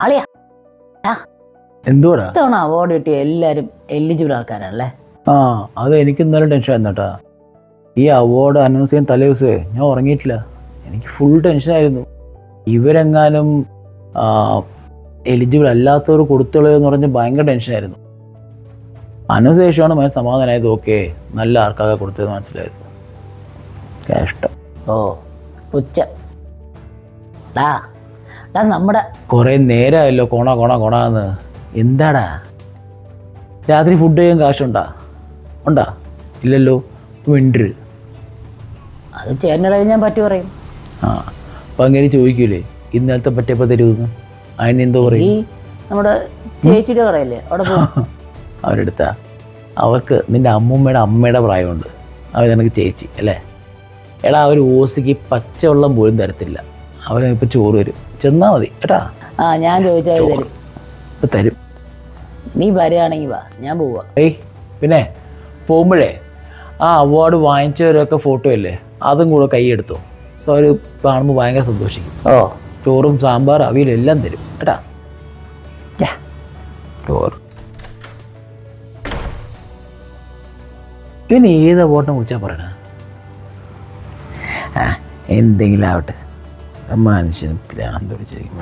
അളിയാ എന്തുവാടാ ഇത്തവണ അവാർഡ് കിട്ടിയ എല്ലാവരും എലിജിബിൾ ആൾക്കാരല്ലേ? ആ അത് എനിക്ക് ഇന്നലെ ടെൻഷൻ ആയിരുന്നു കേട്ടാ. ഈ അവാർഡ് അനൗൺസ് ചെയ്യാൻ തലേ ദിവസമേ ഞാൻ ഉറങ്ങിയിട്ടില്ല. എനിക്ക് ഫുൾ ടെൻഷനായിരുന്നു. ഇവരെങ്ങാനും എലിജിബിൾ അല്ലാത്തവർ കൊടുത്തുള്ളൂ എന്ന് പറഞ്ഞ് ഭയങ്കര ടെൻഷനായിരുന്നു. അനൗൺസ് ശേഷമാണ് മന സമാധാനമായത്. ഓക്കെ, നല്ല ആർക്കാകെ കൊടുത്തത് മനസ്സിലായത്. കഷ്ടം. ഓ പുച്ഛം. നമ്മുടെ കുറേ നേരമായല്ലോ കോണാന്ന്. എന്താടാ രാത്രി ഫുഡ് ചെയ്യാൻ കാശുണ്ടാ? ഉണ്ടാ? ഇല്ലല്ലോ. വിണ്ടര് അത് ചേട്ടനോട് ഞാൻ പറ്റി പറയും. ആ അപ്പം അങ്ങനെ ചോദിക്കൂലേ ഇന്നലത്തെ പറ്റിയപ്പോൾ തരുമെന്ന്? അതിനെന്തോ ഈ പറയും? നമ്മുടെ ചേച്ചിയുടെ കടയല്ലേ അവിടെ പോകും. അവരെടുത്താ അവർക്ക് നിൻ്റെ അമ്മയുടെ പ്രായമുണ്ട്. അവർ നിനക്ക് ചേച്ചി അല്ലേ? എടാ അവർ ഓസിക്ക് പച്ചവെള്ളം പോലും തരത്തില്ല. അവരിപ്പോൾ ചോറ് വരും. ചെന്നാൽ മതി കേട്ടാ. ആ ഞാൻ ചോദിച്ചാൽ തരും. ഇപ്പം തരും. നീ വരികയാണെങ്കിൽ വാ, ഞാൻ പോവാ. പിന്നെ പോകുമ്പോഴേ ആ അവാർഡ് വാങ്ങിച്ചവരൊക്കെ ഫോട്ടോ അല്ലേ, അതും കൂടെ കൈയെടുത്തോ. സോ അവർ കാണുമ്പോൾ ഭയങ്കര സന്തോഷിക്കും. ഓ ചോറും സാമ്പാർ അവിയലും എല്ലാം തരും കേട്ടാ. ചോറ് പിന്നെ ഏത് അവാർഡിനെ കുറിച്ചാ പറയണ? എന്തെങ്കിലും ആവട്ടെ, മനുഷ്യന് ഭ്രാന്ത് പിടിച്ചിരിക്കും.